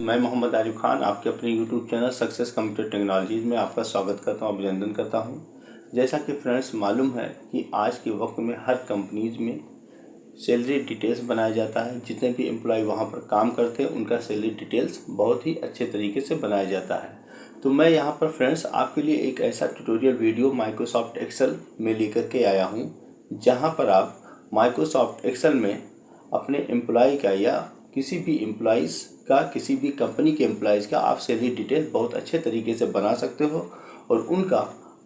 मैं मोहम्मद आरिफ खान आपके अपने YouTube channel success computer technologies में आपका स्वागत करता हूं, अभिनंदन करता हूं। जैसा कि फ्रेंड्स मालूम है कि आज के वक्त में हर कंपनीज में सैलरी डिटेल्स बनाया जाता है। जितने भी एम्प्लॉय वहां पर काम करते हैं उनका सैलरी डिटेल्स बहुत ही अच्छे तरीके से बनाया जाता है। तो मैं यहाँ पर फ्रेंड्स आपके लिए एक ऐसा ट्यूटोरियल वीडियो माइक्रोसॉफ्ट एक्सेल में लेकर के आया हूँ, जहाँ पर आप माइक्रोसॉफ्ट एक्सेल में अपने एम्प्लॉय का या किसी भी एम्प्लॉइज़ का, किसी भी कंपनी के एम्प्लॉइज़ का आप सैलरी डिटेल बहुत अच्छे तरीके से बना सकते हो और उनका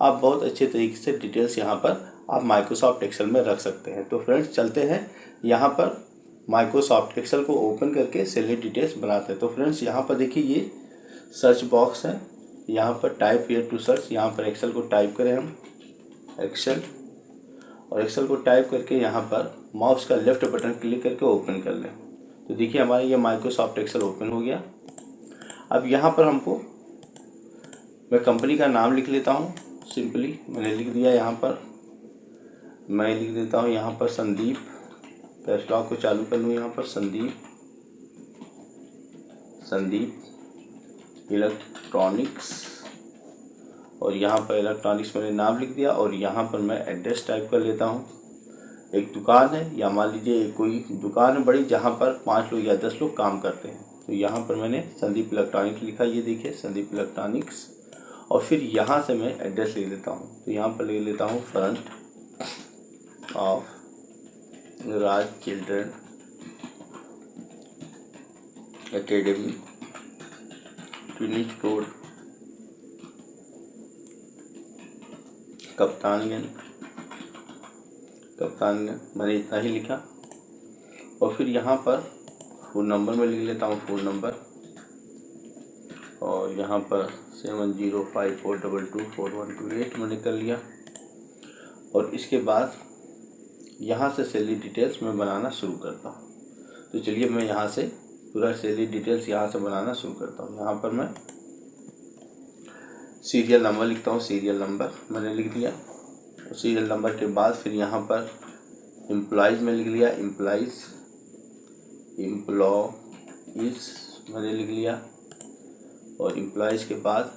आप बहुत अच्छे तरीके से डिटेल्स यहाँ पर आप माइक्रोसॉफ्ट एक्सेल में रख सकते हैं। तो फ्रेंड्स चलते हैं यहाँ पर माइक्रोसॉफ्ट एक्सेल को ओपन करके सैलरी डिटेल्स बनाते हैं। तो फ्रेंड्स यहाँ पर देखिए ये सर्च बॉक्स है, यहाँ पर टाइप हियर टू सर्च, यहाँ पर एक्सेल को टाइप करें हम एक्सेल, और एक्सेल को टाइप करके यहाँ पर माउस का लेफ्ट बटन क्लिक करके ओपन कर लें। तो देखिए हमारा ये माइक्रोसॉफ्ट एक्सेल ओपन हो गया। अब यहाँ पर हमको मैं कंपनी का नाम लिख लेता हूँ। सिंपली मैंने लिख दिया, यहाँ पर मैं लिख देता हूँ यहाँ पर संदीप। कैश लॉग को चालू कर लूँ, यहाँ पर संदीप इलेक्ट्रॉनिक्स, और यहाँ पर इलेक्ट्रॉनिक्स मैंने नाम लिख दिया। और यहाँ पर मैं एड्रेस टाइप कर लेता हूँ। एक दुकान है, या मान लीजिए कोई दुकान है बड़ी जहाँ पर 5 लोग या 10 लोग काम करते हैं। तो यहाँ पर मैंने संदीप इलेक्ट्रॉनिक्स लिखा, ये देखिए संदीप इलेक्ट्रॉनिक्स। और फिर यहाँ से मैं एड्रेस लिख लेता हूँ। तो यहाँ पर लिख लेता हूँ front of Raj children academy, ट्विनिज रोड, कप्तानगंज। मैंने इतना ही लिखा। और फिर यहाँ पर फ़ोन नंबर में लिख लेता हूँ, फ़ोन नंबर, और यहाँ पर 7054224128 मैंने कर लिया। और इसके बाद यहाँ से सैलरी डिटेल्स मैं बनाना शुरू करता हूँ। तो चलिए मैं यहाँ से पूरा सैलरी डिटेल्स यहाँ से बनाना शुरू करता हूँ। यहाँ पर मैं सीरियल नंबर लिखता हूँ, सीरियल नंबर मैंने लिख दिया। सीरियल नंबर के बाद फिर यहाँ पर एम्प्लॉइज़ में लिख लिया, एम्प्लॉइज़ मैंने लिख लिया। और एम्प्लॉइज़ के बाद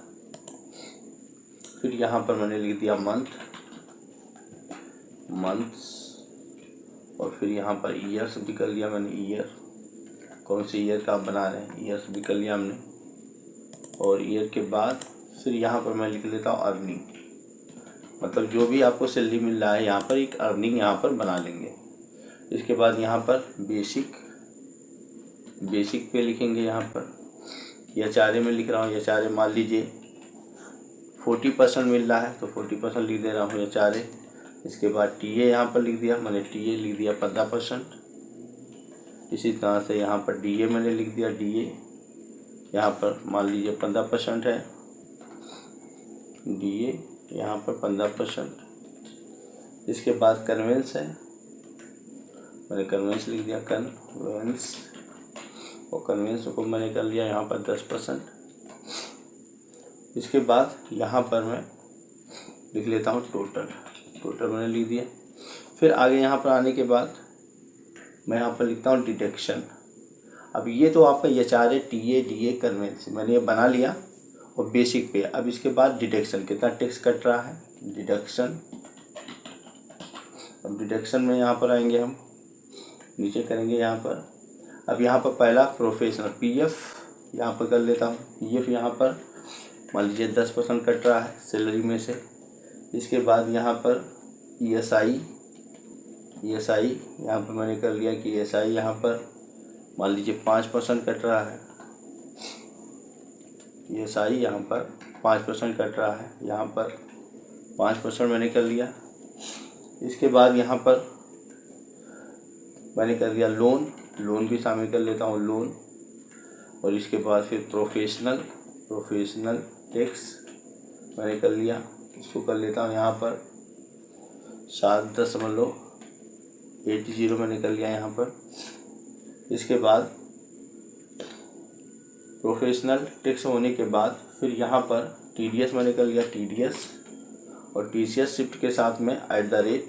फिर यहाँ पर मैंने लिख दिया मंथ्स, और फिर यहाँ पर ईयर्स भी कर लिया मैंने, ईयर कौन से ईयर का आप बना रहे हैं, ईयर्स भी कर लिया हमने। और ईयर के बाद फिर यहाँ पर मैं लिख लेता हूँ अर्निंग, मतलब जो भी आपको सैलरी मिल रहा है यहाँ पर एक अर्निंग यहाँ पर बना लेंगे। इसके बाद यहाँ पर बेसिक पे लिखेंगे। यहाँ पर एचआरए में लिख रहा हूँ, एचआरए मान लीजिए 40% मिल रहा है तो 40% लिख दे रहा हूँ एचआरए। इसके बाद टीए यहाँ पर लिख दिया मैंने, टीए लिख दिया 15%। इसी तरह से यहाँ पर डीए मैंने लिख दिया, डीए यहाँ पर मान लीजिए 15% है, डीए यहाँ पर 15%। इसके बाद कन्वेंस है, मैंने कन्वेंस लिख दिया, कन्वेंस, और कन्वेंस को मैंने कर लिया यहाँ पर 10%। इसके बाद यहाँ पर मैं लिख लेता हूँ टोटल मैंने लिख दिया। फिर आगे यहाँ पर आने के बाद मैं यहाँ पर लिखता हूँ डिडक्शन। अब ये तो आपका एचआरए, टीए, डीए, कन्वेंस मैंने ये बना लिया और बेसिक पे। अब इसके बाद डिडक्शन, कितना टैक्स कट रहा है, डिडक्शन। अब डिडक्शन में यहाँ पर आएंगे, हम नीचे करेंगे यहाँ पर। अब यहाँ पर पहला प्रोफेशनल पीएफ यहाँ पर कर लेता हूँ। पीएफ यहाँ पर मान लीजिए 10% कट रहा है सैलरी में से। इसके बाद यहाँ पर ईएसआई यहाँ पर मैंने कर लिया कि ईएसआई यहाँ पर मान लीजिए 5% कट रहा है। ईएसआई यहाँ पर 5% कट रहा है, यहाँ पर 5% मैंने कर लिया। इसके बाद यहाँ पर मैंने कर दिया लोन भी शामिल कर लेता हूँ, लोन। और इसके बाद फिर प्रोफेशनल टैक्स मैंने कर लिया, इसको कर लेता हूँ यहाँ पर 7.80 मैंने कर लिया यहाँ पर। इसके बाद प्रोफेशनल टैक्स होने के बाद फिर यहाँ पर टीडीएस मैंने कर लिया, टीडीएस, और टीसीएस शिफ्ट के साथ में @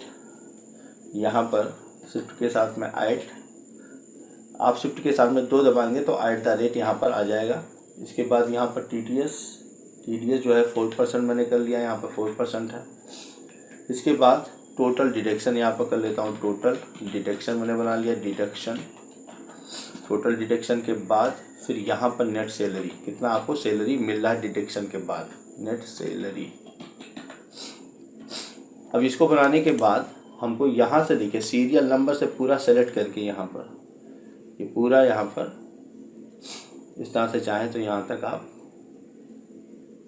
यहाँ पर शिफ्ट के साथ में ऐड आप शिफ्ट के साथ में 2 दबाएंगे तो @ यहाँ पर आ जाएगा। इसके बाद यहाँ पर TDS जो है 4% मैंने कर लिया, यहाँ पर 4% है। इसके बाद टोटल डिडक्शन यहाँ पर कर लेता हूँ, टोटल डिडक्शन मैंने बना लिया, टोटल डिडक्शन के बाद फिर यहाँ पर नेट सैलरी, कितना आपको सैलरी मिल रहा है डिडक्शन के बाद, नेट सैलरी। अब इसको बनाने के बाद हमको यहाँ से देखिए सीरियल नंबर से पूरा सेलेक्ट करके यहाँ पर ये पूरा यहाँ पर इस तरह से चाहें तो यहाँ तक आप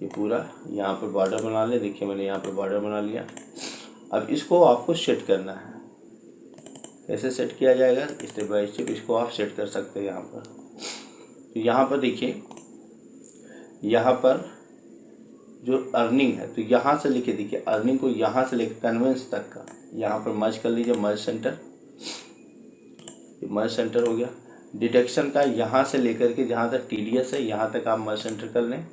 ये पूरा यहाँ पर बॉर्डर बना लें। देखिए मैंने यहाँ पर बॉर्डर बना लिया। अब इसको आपको सेट करना है। कैसे सेट किया जाएगा, स्टेप बाय स्टेप इसको आप सेट कर सकते हैं यहाँ पर। तो यहाँ पर देखिए, यहाँ पर जो अर्निंग है तो यहाँ से लिखे, देखिए अर्निंग को यहाँ से लेकर कन्वेंस तक का यहाँ पर मर्ज कर लीजिए, मर्ज सेंटर, ये मर्ज सेंटर हो गया। डिडक्शन का यहाँ से लेकर के जहाँ तक TDS है यहाँ तक आप मर्ज सेंटर कर लें,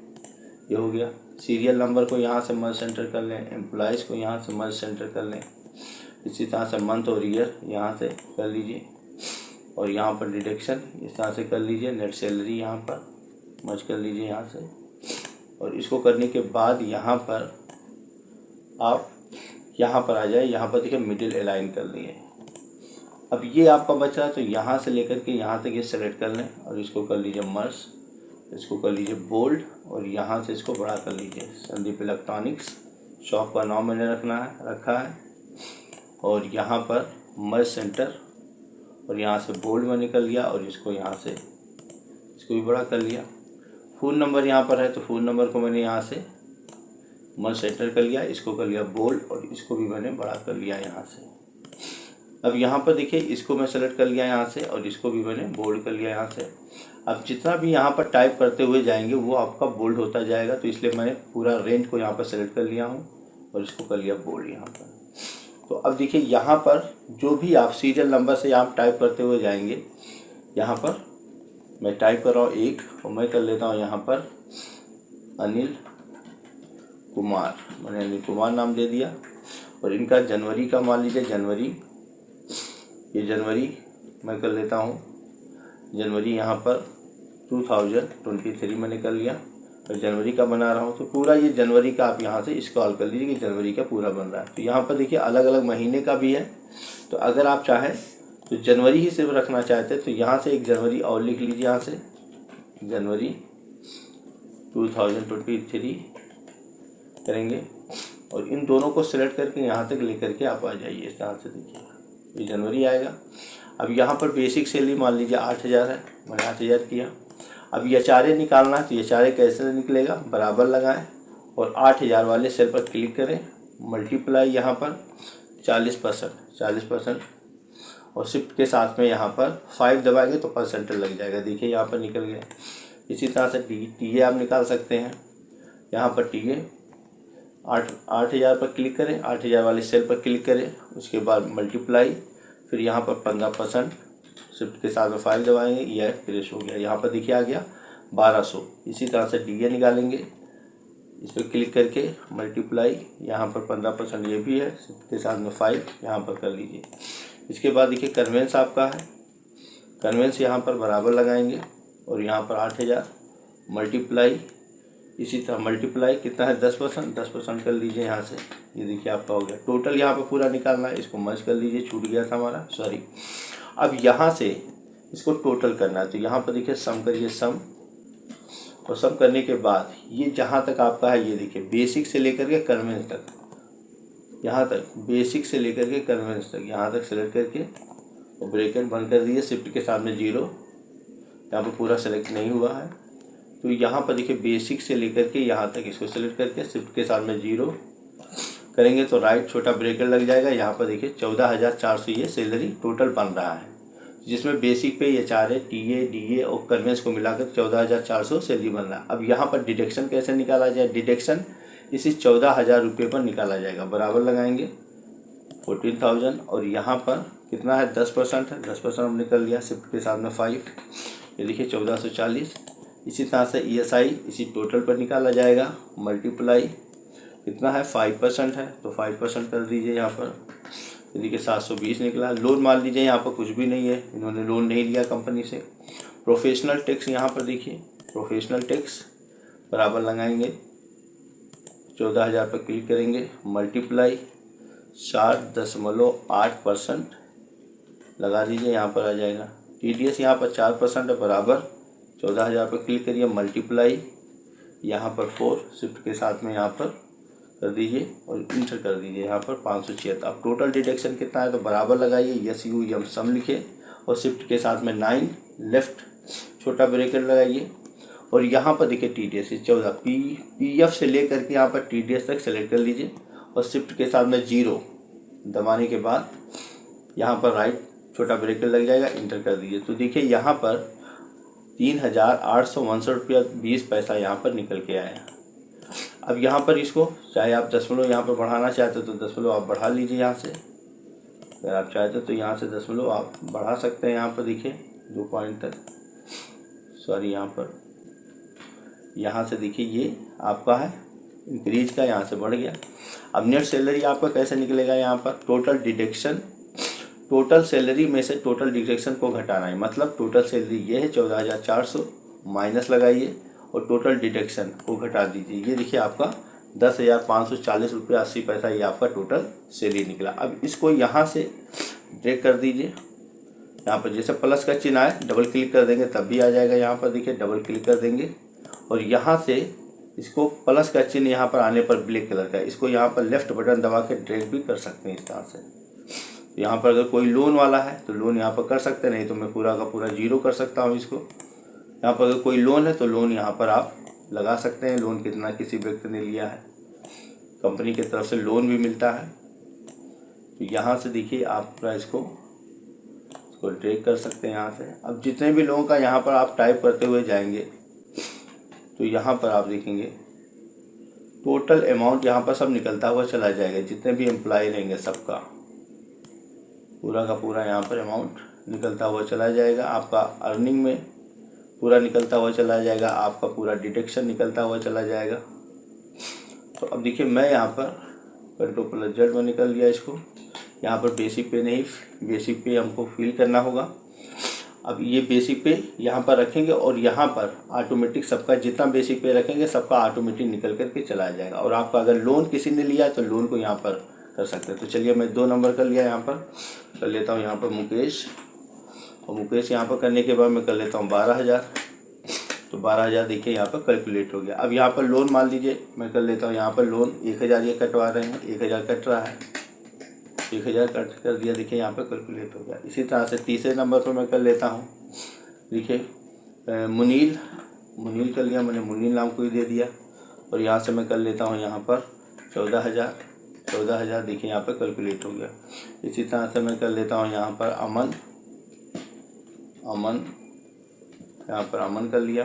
ये हो गया। सीरियल नंबर को यहाँ से मर्ज सेंटर कर लें, एम्प्लॉयज़ को यहाँ से मर्ज सेंटर कर लें। इसी तरह से मंथ और ईयर यहाँ से कर लीजिए और यहाँ पर डिडक्शन इस तरह से कर लीजिए। नेट सैलरी यहाँ पर मर्ज कर लीजिए यहाँ से, और इसको करने के बाद यहाँ पर आप यहाँ पर आ जाए। यहाँ पर देखिए मिडिल अलाइन कर लिए। अब ये आपका बच रहा है तो यहाँ से लेकर के यहाँ तक ये सेलेक्ट कर लें और इसको कर लीजिए मर्ज, इसको कर लीजिए बोल्ड और यहाँ से इसको बड़ा कर लीजिए। संदीप इलेक्ट्रॉनिक्स शॉप का नाम मैंने रखा है और यहाँ पर मर्ज सेंटर और यहाँ से बोल्ड मैंने कर लिया और इसको यहाँ से इसको भी बड़ा कर लिया। फ़ोन नंबर यहाँ पर है तो फ़ोन नंबर को मैंने यहाँ से मर्ज सेंटर कर लिया, इसको कर लिया बोल्ड और इसको भी मैंने बड़ा कर लिया यहाँ से। अब यहाँ पर देखिए इसको मैं सेलेक्ट कर लिया यहाँ से और इसको भी मैंने बोल्ड कर लिया यहाँ से। अब जितना भी यहाँ पर टाइप करते हुए जाएंगे वो आपका बोल्ड होता जाएगा, तो इसलिए मैंने पूरा रेंज को यहाँ पर सेलेक्ट कर लिया हूँ और इसको कर लिया बोल्ड यहाँ पर। तो अब देखिए यहाँ पर जो भी आप सीरियल नंबर से आप टाइप करते हुए जाएंगे, यहाँ पर मैं टाइप कर रहा हूँ 1 और मैं कर लेता हूँ यहाँ पर अनिल कुमार, मैंने अनिल कुमार नाम दे दिया। और इनका जनवरी का मान लीजिए जनवरी, ये जनवरी मैं कर लेता हूँ जनवरी यहाँ पर 2023 मैंने कर लिया और जनवरी का बना रहा हूँ। तो पूरा ये जनवरी का आप यहाँ से स्क्रॉल कर लीजिए कि जनवरी का पूरा बन रहा है। तो यहाँ पर देखिए अलग अलग महीने का भी है, तो अगर आप चाहें तो जनवरी ही सिर्फ रखना चाहते हैं तो यहाँ से 1 जनवरी और लिख लीजिए, यहाँ से जनवरी 2023 करेंगे और इन दोनों को सिलेक्ट करके यहाँ तक लेकर के आप आ जाइए। इस तरह से देखिए ये जनवरी आएगा। अब यहाँ पर बेसिक सैलरी मान लीजिए 8000 है, मैंने 8000 किया। अब ये चारे निकालना है तो ये चारे कैसे निकलेगा, बराबर लगाएं और 8000 वाले सेल पर क्लिक करें, मल्टीप्लाई यहाँ पर 40% और शिफ्ट के साथ में यहाँ पर 5 दबाएंगे तो परसेंटेज लग जाएगा। देखिए यहाँ पर निकल गया। इसी तरह से TA आप निकाल सकते हैं। यहाँ पर TA 8000 पर क्लिक करें, 8000 वाले सेल पर क्लिक करें, उसके बाद मल्टीप्लाई, फिर यहाँ पर 15% शिफ्ट के साथ में 5 दबाएंगे, यह फ्रेश हो गया। यहाँ पर देखिए आ गया 1200। इसी तरह से DA निकालेंगे, इस पर क्लिक करके मल्टीप्लाई, यहाँ पर 15% ये भी है, शिफ्ट के साथ में 5 यहाँ पर कर लीजिए। इसके बाद देखिए कन्वेंस आपका है, कन्वेंस यहाँ पर बराबर लगाएंगे और यहाँ पर 8000 मल्टीप्लाई, इसी तरह मल्टीप्लाई कितना है 10% कर लीजिए यहाँ से। ये देखिए आपका हो गया। टोटल यहाँ पे पूरा निकालना है, इसको मर्ज कर लीजिए, छूट गया था हमारा, सॉरी। अब यहाँ से इसको टोटल करना है तो यहाँ पर देखिए सम करिए, सम, और सम करने के बाद ये जहाँ तक आपका है ये देखिए बेसिक से लेकर के कन्वेंस तक, यहाँ तक बेसिक से लेकर के कन्वेंस तक यहाँ तक सेलेक्ट करके और ब्रैकेट बंद कर दिए, शिफ्ट के सामने 0, यहाँ पर पूरा सेलेक्ट नहीं हुआ है तो यहाँ पर देखिए बेसिक से लेकर के यहाँ तक इसको सेलेक्ट करके शिफ्ट के साथ में 0 करेंगे तो राइट छोटा ब्रैकेट लग जाएगा। यहाँ पर देखिए 14400 ये सैलरी टोटल बन रहा है, जिसमें बेसिक पे ये 4 है, TA DA और कन्वेंस को मिलाकर 14400 सैलरी बन रहा है। अब यहाँ पर डिडक्शन कैसे निकाला जाए, डिडक्शन इसी 14000 रुपये पर निकाला जाएगा, बराबर लगाएंगे 14000 और यहाँ पर कितना है 10% है, 10% हमने कर लिया, शिफ्ट के साथ में 5, ये देखिए 1440। इसी तरह से ESI इसी टोटल पर निकाला जाएगा, मल्टीप्लाई कितना है 5% है तो 5% कर दीजिए यहाँ पर, तो देखिए 720 निकला। लोन मान लीजिए यहाँ पर कुछ भी नहीं है, इन्होंने लोन नहीं लिया कंपनी से। प्रोफेशनल टैक्स यहाँ पर देखिए, प्रोफेशनल टैक्स बराबर लगाएंगे 14,000 पर क्लिक करेंगे, मल्टीप्लाई 4.8% लगा दीजिए, यहाँ पर आ जाएगा। TDS यहाँ पर 4% है, बराबर 14,000 पर क्लिक करिए, मल्टीप्लाई यहाँ पर 4 शिफ्ट के साथ में यहाँ पर कर दीजिए और इंटर कर दीजिए यहाँ पर 576। अब टोटल डिडक्शन कितना है तो बराबर लगाइए, SUM सम लिखिए और शिफ्ट के साथ में 9 लेफ्ट छोटा ब्रैकेट लगाइए और यहाँ पर देखिए TDS 14 PF से लेकर के यहाँ पर TDS तक सेलेक्ट कर लीजिए और शिफ्ट के साथ में 0 दबाने के बाद यहाँ पर राइट छोटा ब्रैकेट लग जाएगा, इंटर कर दीजिए। तो देखिए यहाँ पर 3,859 रुपया 20 पैसा यहाँ पर निकल के आया। अब यहाँ पर इसको चाहे आप दशमलव यहाँ पर बढ़ाना चाहते हो तो दशमलव आप बढ़ा लीजिए यहाँ से, अगर आप चाहते हो तो यहाँ से दशमलव आप बढ़ा सकते हैं। यहाँ पर देखिए 2 पॉइंट तक, सॉरी यहाँ से देखिए ये आपका है इंक्रीज का, यहाँ से बढ़ गया। अब नेट सैलरी आपका कैसे निकलेगा, यहाँ पर टोटल डिडक्शन, टोटल सैलरी में से टोटल डिडक्शन को घटाना है। मतलब टोटल सैलरी ये है 14,400, माइनस लगाइए और टोटल डिडक्शन को घटा दीजिए। ये देखिए आपका 10,540 रुपया 80 पैसा ये आपका टोटल सैलरी निकला। अब इसको यहाँ से ड्रैग कर दीजिए, यहाँ पर जैसे प्लस का चिन्ह आए डबल क्लिक कर देंगे तब भी आ जाएगा। यहाँ पर देखिए डबल क्लिक कर देंगे और यहाँ से इसको प्लस का चिन्ह यहाँ पर आने पर ब्लैक कलर का, इसको यहाँ पर लेफ्ट बटन दबा के ड्रैग भी कर सकते हैं इस तरह से। यहाँ पर अगर कोई लोन वाला है तो लोन यहाँ पर कर सकते हैं, नहीं तो मैं पूरा का पूरा 0 कर सकता हूँ इसको। यहाँ पर अगर कोई लोन है तो लोन यहाँ पर आप लगा सकते हैं, लोन कितना किसी व्यक्ति ने लिया है, कंपनी की तरफ से लोन भी मिलता है। तो यहाँ से देखिए आप पूरा इसको ड्रैग कर सकते हैं यहाँ से। अब जितने भी लोगों का यहाँ पर आप टाइप करते हुए जाएंगे तो यहाँ पर आप देखेंगे टोटल अमाउंट यहाँ पर सब निकलता हुआ चला जाएगा। जितने भी एम्प्लॉय रहेंगे सबका पूरा का पूरा यहाँ पर अमाउंट निकलता हुआ चला जाएगा। आपका अर्निंग में पूरा निकलता हुआ चला जाएगा, आपका पूरा डिडक्शन निकलता हुआ चला जाएगा। तो अब देखिए मैं यहाँ पर Ctrl+Z में निकल लिया इसको। यहाँ पर बेसिक पे नहीं, बेसिक पे हमको फिल करना होगा। अब ये बेसिक पे यहाँ पर रखेंगे और यहाँ पर ऑटोमेटिक सबका जितना बेसिक पे रखेंगे सबका ऑटोमेटिक निकल करके चला जाएगा। और आपका अगर लोन किसी ने लिया तो लोन को यहाँ पर कर सकते हैं। तो चलिए मैं 2 नंबर कर लिया, यहाँ पर कर लेता हूँ यहाँ पर मुकेश, और मुकेश यहाँ पर करने के बाद मैं कर लेता हूँ 12,000। तो 12,000 देखिए यहाँ पर कैलकुलेट हो गया। अब यहाँ पर लोन मान लीजिए मैं कर लेता हूँ यहाँ पर लोन 1,000 ये कटवा रहे हैं, 1,000 कट रहा है, 1,000 कट कर दिया, देखिए यहाँ पर कैलकुलेट हो गया। इसी तरह से तीसरे नंबर पर मैं कर लेता हूँ, देखिए मुनील कर लिया मैंने, मुनील नाम को ही दे दिया। और यहाँ से मैं कर लेता हूँ यहाँ पर 14,000 देखिए यहाँ पर कैलकुलेट हो गया। इसी तरह से मैं कर लेता हूँ यहाँ पर अमन, यहाँ पर अमन कर लिया।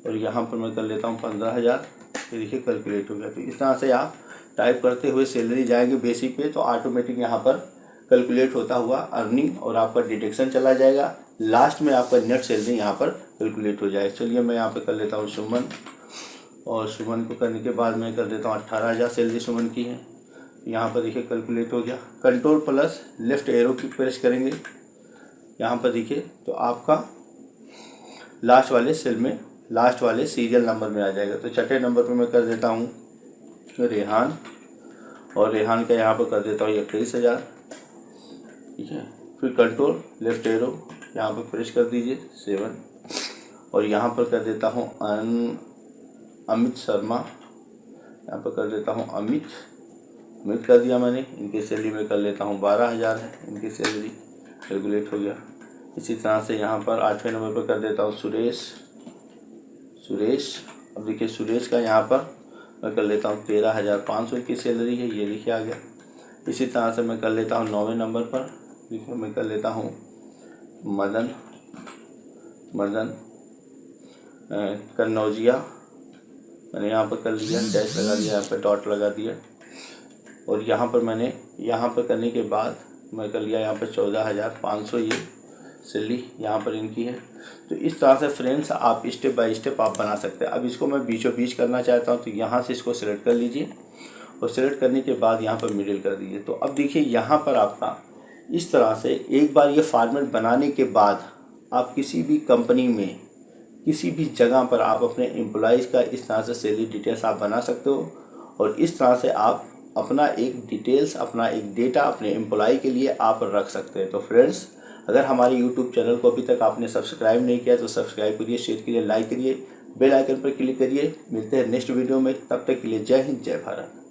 और यहाँ पर मैं कर लेता हूँ 15,000, ये देखिए कैलकुलेट हो गया। तो इस तरह से आप टाइप करते हुए सैलरी जाएंगे बेसिक पे तो ऑटोमेटिक यहाँ पर कैलकुलेट होता हुआ अर्निंग और आपका डिडक्शन चला जाएगा। लास्ट में आपका नेट सैलरी यहाँ पर कैलकुलेट हो जाएगा। चलिए मैं यहाँ पर कर लेता हूँ सुमन, और सुमन को करने के बाद मैं कर देता हूँ 18,000 सैलरी सुमन की है। यहाँ पर देखिए कैलकुलेट हो गया। Ctrl+ लेफ्ट एरो की प्रेस करेंगे यहाँ पर देखिए तो आपका लास्ट वाले सेल में लास्ट वाले सीरियल नंबर में आ जाएगा। तो छठे नंबर पर मैं कर देता हूँ रेहान, और रेहान का यहाँ पर कर देता हूँ 21,000, ठीक है। फिर कंट्रोल लेफ्ट एरो यहाँ पर प्रेस कर दीजिए 7, और यहाँ पर कर देता हूँ अमित शर्मा, यहाँ पर कर देता हूँ अमित कर दिया मैंने। इनकी सैलरी में कर लेता हूँ 12,000 है, इनकी सैलरी कैलकुलेट हो गया। इसी तरह से यहाँ पर 8वें नंबर पर कर देता हूँ सुरेश। अब देखिए सुरेश का यहाँ पर मैं कर लेता हूँ 13,500 की सैलरी है, ये देखिए आ गया। इसी तरह से मैं कर लेता हूँ 9वें नंबर पर, देखिए मैं कर लेता हूँ मदन कन्नौजिया, मैंने यहाँ पर कर लिया, डैश लगा दिया, यहाँ पर डॉट लगा दिया। और यहाँ पर मैंने यहाँ पर करने के बाद मैं कर लिया यहाँ पर 14,500 ये सैलरी यहाँ पर इनकी है। तो इस तरह से फ्रेंड्स आप स्टेप बाय स्टेप आप बना सकते हैं। अब इसको मैं बीचों बीच करना चाहता हूँ तो यहाँ से इसको सिलेक्ट कर लीजिए और सेलेक्ट करने के बाद यहाँ पर मिडिल कर दीजिए। तो अब देखिए यहाँ पर आपका इस तरह से एक बार ये फॉर्मेट बनाने के बाद आप किसी भी कंपनी में किसी भी जगह पर आप अपने एम्प्लॉयज़ का इस तरह से सैलरी डिटेल्स आप बना सकते हो और इस तरह से आप अपना एक डिटेल्स, अपना एक डेटा अपने एम्प्लॉय के लिए आप रख सकते हैं। तो फ्रेंड्स, अगर हमारे यूट्यूब चैनल को अभी तक आपने सब्सक्राइब नहीं किया तो सब्सक्राइब करिए, शेयर करिए, लाइक करिए, बेल आइकन पर क्लिक करिए। मिलते हैं नेक्स्ट वीडियो में, तब तक के लिए जय हिंद, जय भारत।